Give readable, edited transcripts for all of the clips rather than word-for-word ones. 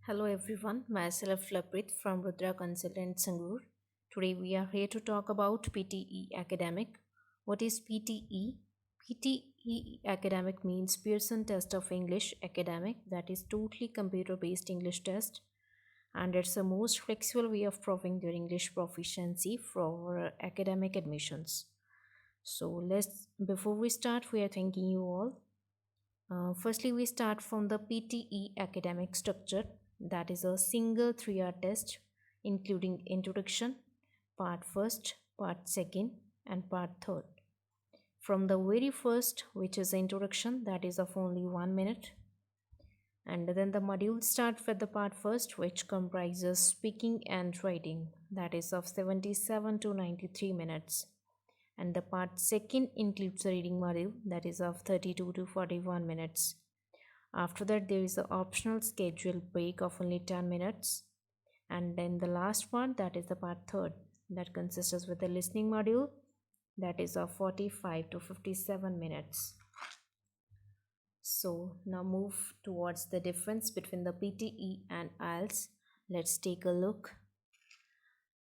Hello everyone, myself Laprit from Rudra Consultant Sangrur. Today we are here to talk about PTE Academic. What is PTE? PTE Academic means Pearson Test of English Academic, that is totally computer based English test, and it's the most flexible way of proving your English proficiency for academic admissions. So let's before we start, we are thanking you all. Firstly, we start from the PTE academic structure, that is a single 3-hour test including introduction, part first, part second, and part third. From the very first, which is the introduction, that is of only 1 minute, and then the module starts with the part first, which comprises speaking and writing, that is of 77 to 93 minutes, and the part second includes the reading module, that is of 32 to 41 minutes. After that, there is an optional scheduled break of only 10 minutes. And then the last part, that is the part third, that consists with the listening module, that is of 45 to 57 minutes. So now move towards the difference between the PTE and IELTS. Let's take a look.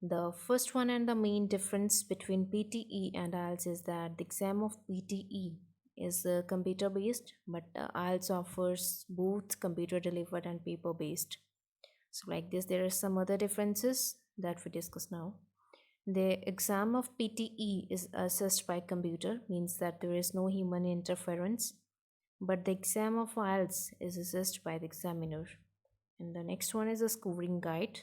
The first one and the main difference between PTE and IELTS is that the exam of PTE is computer based, but IELTS offers both computer delivered and paper based. So like this, there are some other differences that we discuss now. The exam of PTE is assessed by computer, means that there is no human interference, but the exam of IELTS is assessed by the examiner. And the next one is a scoring guide.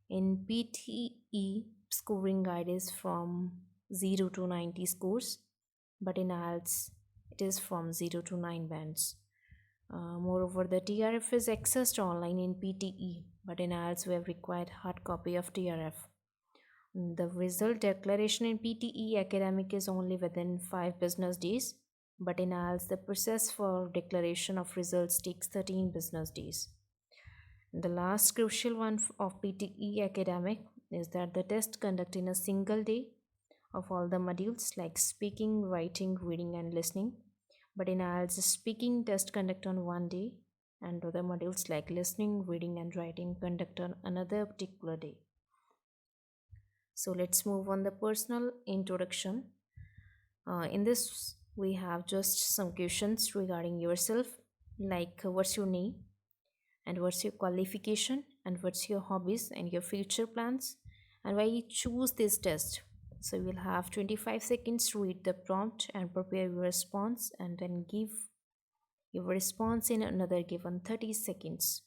In PTE, scoring guide is from 0 to 90 scores, but in IELTS it is from 0 to 9 bands. Moreover, the TRF is accessed online in PTE, but in IELTS we have required hard copy of TRF. The result declaration in PTE academic is only within 5 business days, but in IELTS the process for declaration of results takes 13 business days. The last crucial one of PTE academic is that the test conducted in a single day of all the modules like speaking, writing, reading, and listening. But in IELTS, speaking test conduct on one day, and other modules like listening, reading, and writing conduct on another particular day. So let's move on the personal introduction. In this, we have just some questions regarding yourself, like what's your name, and what's your qualification, and what's your hobbies and your future plans, and why you choose this test. So you will have 25 seconds to read the prompt and prepare your response, and then give your response in another given 30 seconds.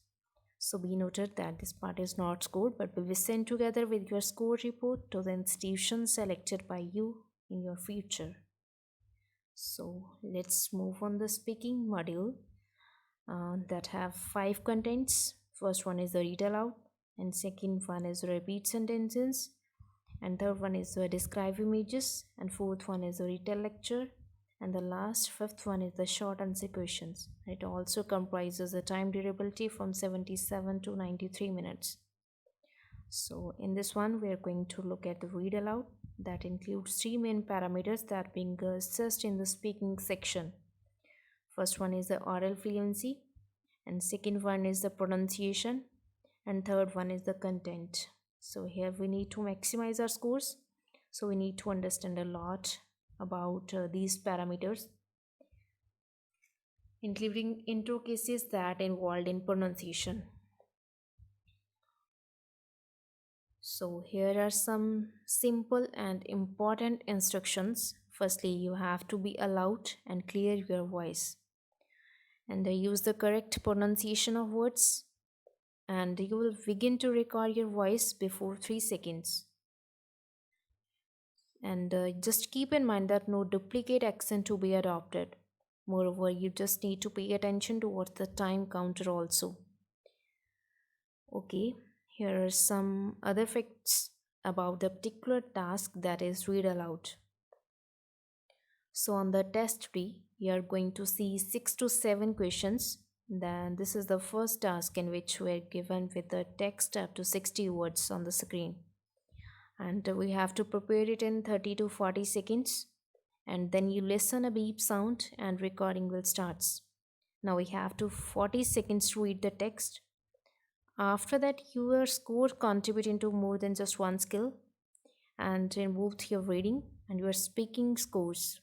So be noted that this part is not scored but will be sent together with your score report to the institution selected by you in your future. So let's move on the speaking module that have 5 contents. First one is the read aloud, and second one is repeat sentences, and third one is the describe images, and fourth one is the retell lecture, and the last fifth one is the short answer questions. It also comprises the time durability from 77 to 93 minutes. So in this one we are going to look at the read aloud, that includes 3 main parameters that being assessed in the speaking section. First one is the oral fluency, and second one is the pronunciation, and third one is the content. So here we need to maximize our scores, so we need to understand a lot about these parameters, including intro cases that involved in pronunciation. So here are some simple and important instructions. Firstly, you have to be loud and clear your voice, and use the correct pronunciation of words, and you will begin to record your voice before 3 seconds. And just keep in mind that no duplicate accent to be adopted. Moreover, you just need to pay attention towards the time counter also. Okay, here are some other facts about the particular task, that is read aloud. So on the test 3, you are going to see 6 to 7 questions. Then this is the first task in which we are given with the text up to 60 words on the screen, and we have to prepare it in 30 to 40 seconds, and then you listen a beep sound and recording will starts. Now we have to 40 seconds to read the text, After that, your score contribute into more than just one skill and in both your reading and your speaking scores.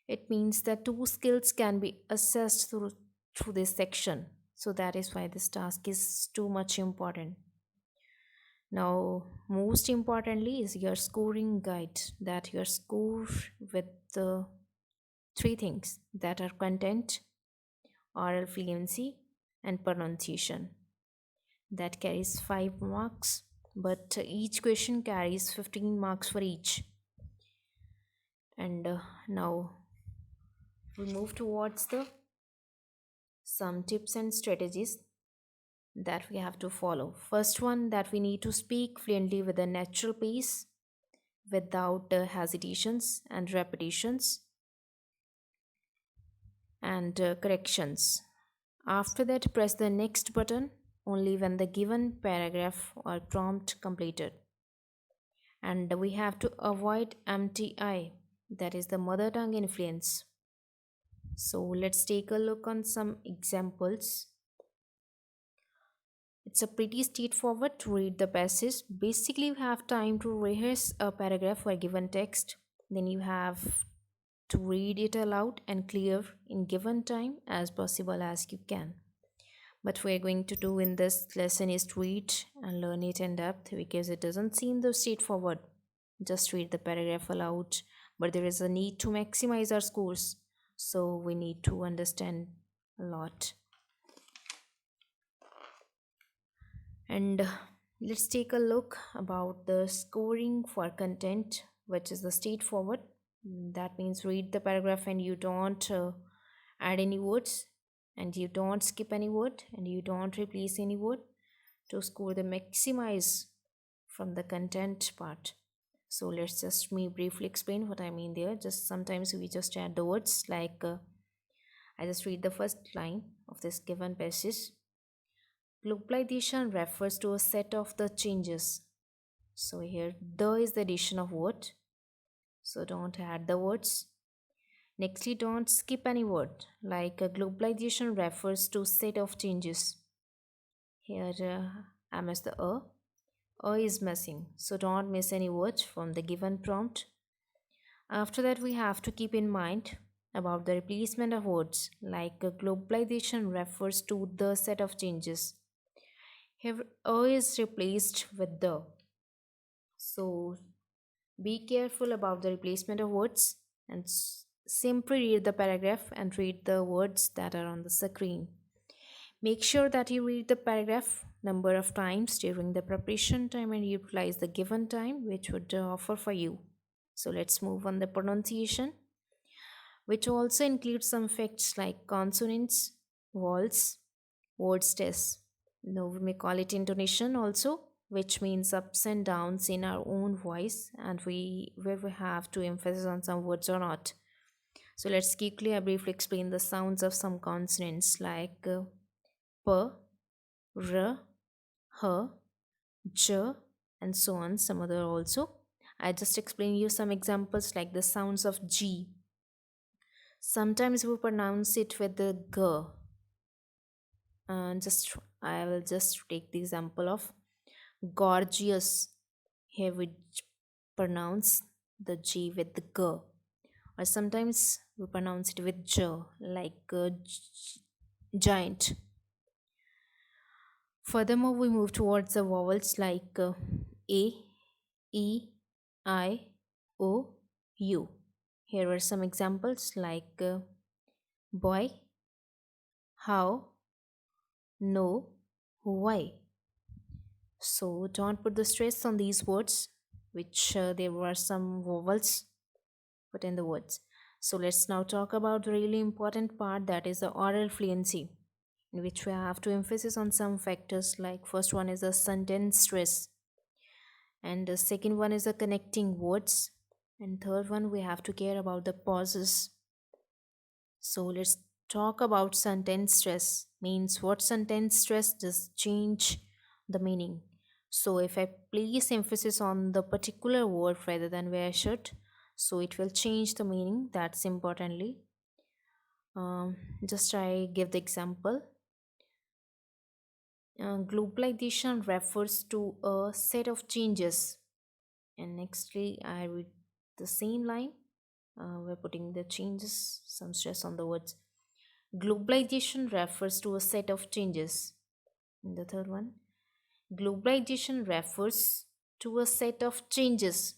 It means that two skills can be assessed through this section. So that is why this task is too much important. Now, most importantly is your scoring guide, that your score with the three things that are content, oral fluency, and pronunciation. That carries 5 marks, but each question carries 15 marks for each. And now we move towards the some tips and strategies that we have to follow. First one, that we need to speak fluently with a natural pace without hesitations and repetitions and corrections. After that, press the next button only when the given paragraph or prompt completed. And we have to avoid MTI, that is the mother tongue influence. So let's take a look on some examples. It's a pretty straightforward to read the passage. Basically, you have time to rehearse a paragraph or a given text. Then you have to read it aloud and clear in given time as possible as you can. But we're going to do in this lesson is to read and learn it in depth because it doesn't seem so straightforward. Just read the paragraph aloud, but there is a need to maximize our scores. So we need to understand a lot. And let's take a look about the scoring for content, which is the straightforward. That means read the paragraph and you don't add any words, and you don't skip any word, and you don't replace any word to score the maximize from the content part. So let's just me briefly explain what I mean there. Just sometimes we just add the words like I just read the first line of this given passage. Globalization refers to a set of the changes. So here the is the addition of word. So don't add the words. Nextly, don't skip any word. Like globalization refers to set of changes. Here I miss the a. A is missing. So don't miss any words from the given prompt. After that, we have to keep in mind about the replacement of words. Like globalization refers to the set of changes. Here a is replaced with the. So be careful about the replacement of words and simply read the paragraph and read the words that are on the screen. Make sure that you read the paragraph number of times during the preparation time and utilize the given time which would offer for you. So let's move on the pronunciation, which also includes some facts like consonants, vowels, word stress. Now we may call it intonation also, which means ups and downs in our own voice, and where we have to emphasize on some words or not. So let's quickly briefly explain the sounds of some consonants like p, r, h, j, and so on. Some other also. I just explain you some examples like the sounds of G. Sometimes we pronounce it with the g. Just I will just take the example of gorgeous. Here we pronounce the G with the G, or sometimes we pronounce it with J, like giant. Furthermore, we move towards the vowels like A, E, I, O, U. Here are some examples like boy, how, no, why. So don't put the stress on these words, which there were some vowels put in the words. So let's now talk about the really important part, that is the oral fluency, in which we have to emphasize on some factors like first one is the sentence stress, and the second one is the connecting words, and third one we have to care about the pauses. So let's talk about sentence stress. Means what sentence stress does change the meaning. So if I place emphasis on the particular word rather than where I should, so it will change the meaning. That's importantly. Just I give the example. Globalization refers to a set of changes. And nextly, I read the same line. We're putting the changes, some stress on the words. Globalization refers to a set of changes. And the third one, globalization refers to a set of changes.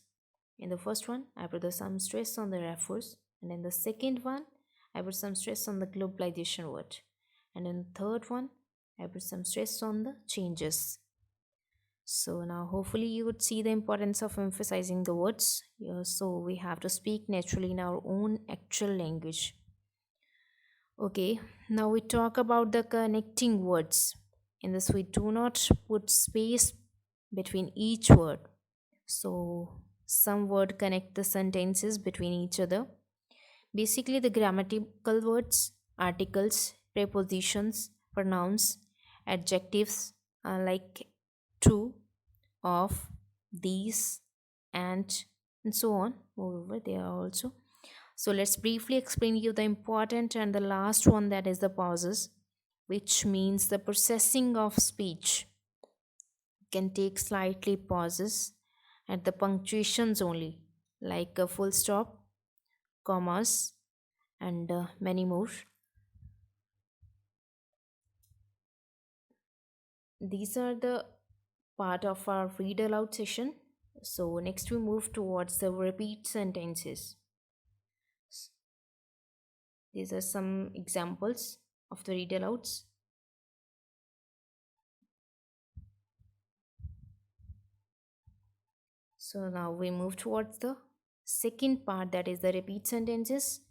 In the first one, I put some stress on the refers, and in the second one, I put some stress on the globalization word, and in the third one, I put some stress on the changes. So now, hopefully, you would see the importance of emphasizing the words. Yeah, so we have to speak naturally in our own actual language. Okay, now we talk about the connecting words. In this, we do not put space between each word. So some word connect the sentences between each other. Basically, the grammatical words, articles, prepositions, pronouns, adjectives like to, of, these, and so on. Moreover, they are also. So let's briefly explain you the important and the last one, that is the pauses, which means the processing of speech can take slightly pauses at the punctuations only, like a full stop, commas, and many more. These are the part of our read aloud session. So next we move towards the repeat sentences. These are some examples of the read alouds. So now we move towards the second part, that is the repeat sentences,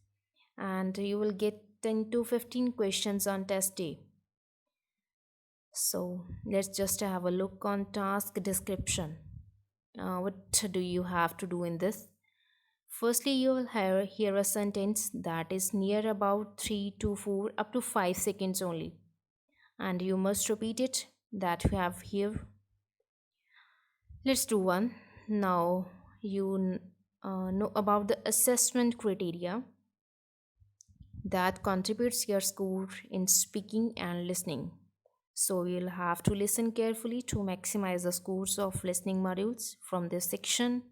and you will get 10 to 15 questions on test day. So let's just have a look on task description. What do you have to do in this? Firstly, you will hear a sentence that is near about 3 to 4 up to 5 seconds only, and you must repeat it that we have here. Let's do one. Now you know about the assessment criteria that contributes your score in speaking and listening. So you'll have to listen carefully to maximize the scores of listening modules. From this section,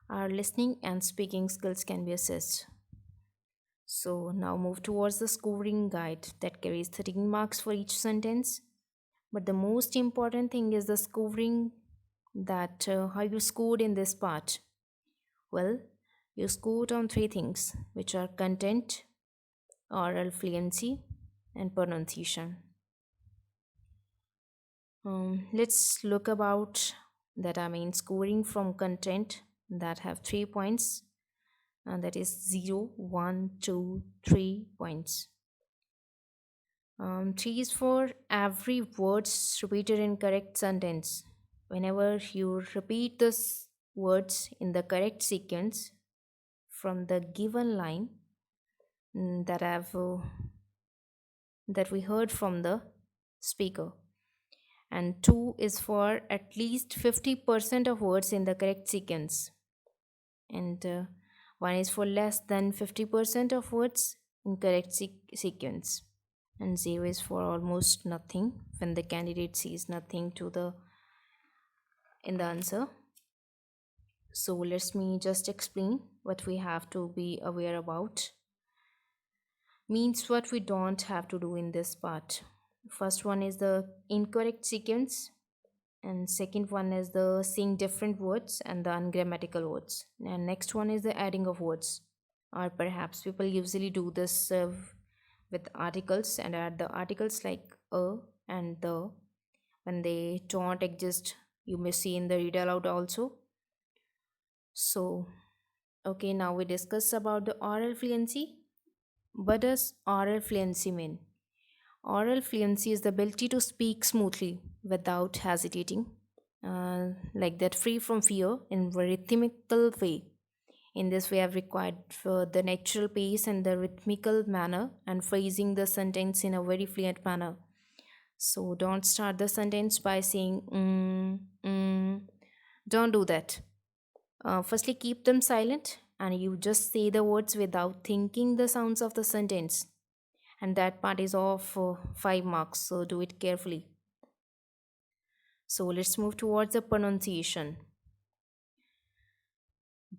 our listening and speaking skills can be assessed. So now move towards the scoring guide that carries 13 marks for each sentence. But the most important thing is the scoring, that how you scored in this part. Well, you scored on three things, which are content, oral fluency, and pronunciation. Let's look about that. I mean, scoring from content that have 3 points, and that is 0, 1, 2, 3 points. 3 is for every words repeated in correct sentence. Whenever you repeat this words in the correct sequence from the given line, that we heard from the speaker, and 2 is for at least 50% of words in the correct sequence, and 1 is for less than 50% of words in correct sequence, and 0 is for almost nothing when the candidate sees nothing to the in the answer. So let me just explain what we have to be aware about, means what we don't have to do in this part. First one is the incorrect sequence, and second one is the saying different words and the ungrammatical words, and next one is the adding of words, or perhaps people usually do this with articles and add the articles like a and the when they don't exist. You may see in the read aloud also. So okay, now we discuss about the oral fluency. What does oral fluency mean? Oral fluency is the ability to speak smoothly without hesitating, like that, free from fear, in a rhythmical way. In this, we have required for the natural pace and the rhythmical manner, and phrasing the sentence in a very fluent manner. So don't start the sentence by saying don't do that. Firstly, keep them silent, and you just say the words without thinking the sounds of the sentence. And that part is of 5 marks, so do it carefully. So let's move towards the pronunciation.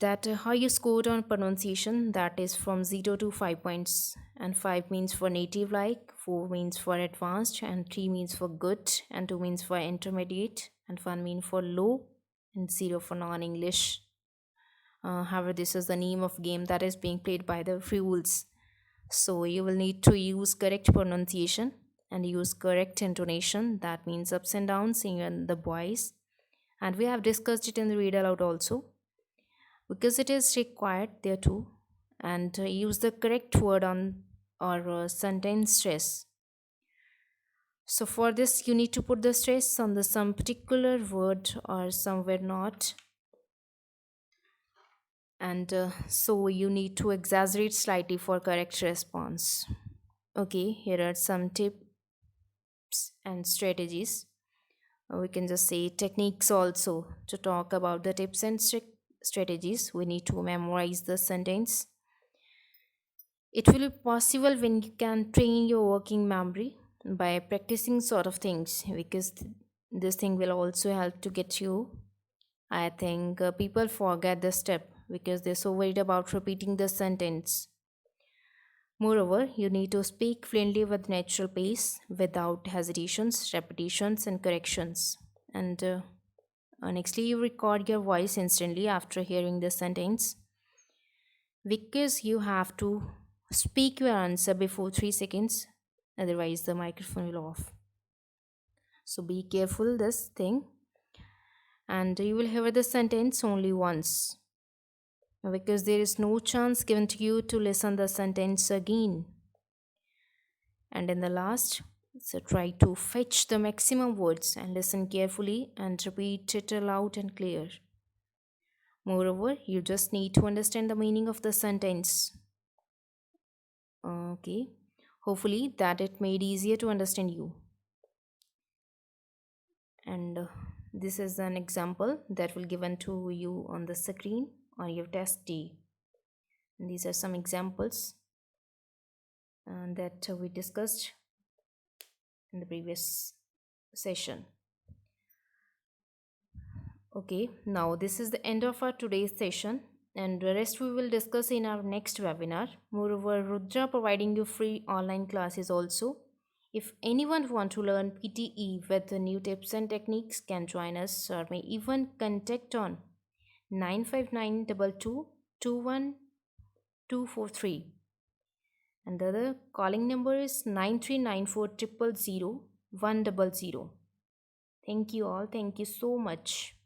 That how you scored on pronunciation, that is from 0 to 5 points, and 5 means for native like, 4 means for advanced, and 3 means for good, and 2 means for intermediate, and 1 means for low, and 0 for non-English. However, this is the name of game that is being played by the rules. So you will need to use correct pronunciation and use correct intonation, that means ups and downs in the voice. And we have discussed it in the read aloud also, because it is required there too. And use the correct word on or sentence stress. So for this you need to put the stress on the some particular word or somewhere not. And so you need to exaggerate slightly for correct response. Okay, here are some tips and strategies. We can just say techniques also. To talk about the tips and strategies, we need to memorize the sentence. It will be possible when you can train your working memory by practicing sort of things, because this thing will also help to get you. I think people forget this step because they're so worried about repeating the sentence. Moreover, you need to speak fluently with natural pace without hesitations, repetitions, and corrections. And nextly, you record your voice instantly after hearing the sentence, because you have to speak your answer before 3 seconds, otherwise, the microphone will off. So, be careful this thing, and you will hear the sentence only once, because there is no chance given to you to listen the sentence again. And in the last, so try to fetch the maximum words and listen carefully and repeat it aloud and clear. Moreover, you just need to understand the meaning of the sentence. Okay. Hopefully that it made easier to understand you. And this is an example that will given to you on the screen on your test day. And these are some examples that we discussed in the previous session. Okay, now this is the end of our today's session, and the rest we will discuss in our next webinar. Moreover, Rudra providing you free online classes also. If anyone want to learn PTE with the new tips and techniques, can join us or may even contact on 95922 and the other calling number is 9394 000 100. Thank you all. Thank you so much.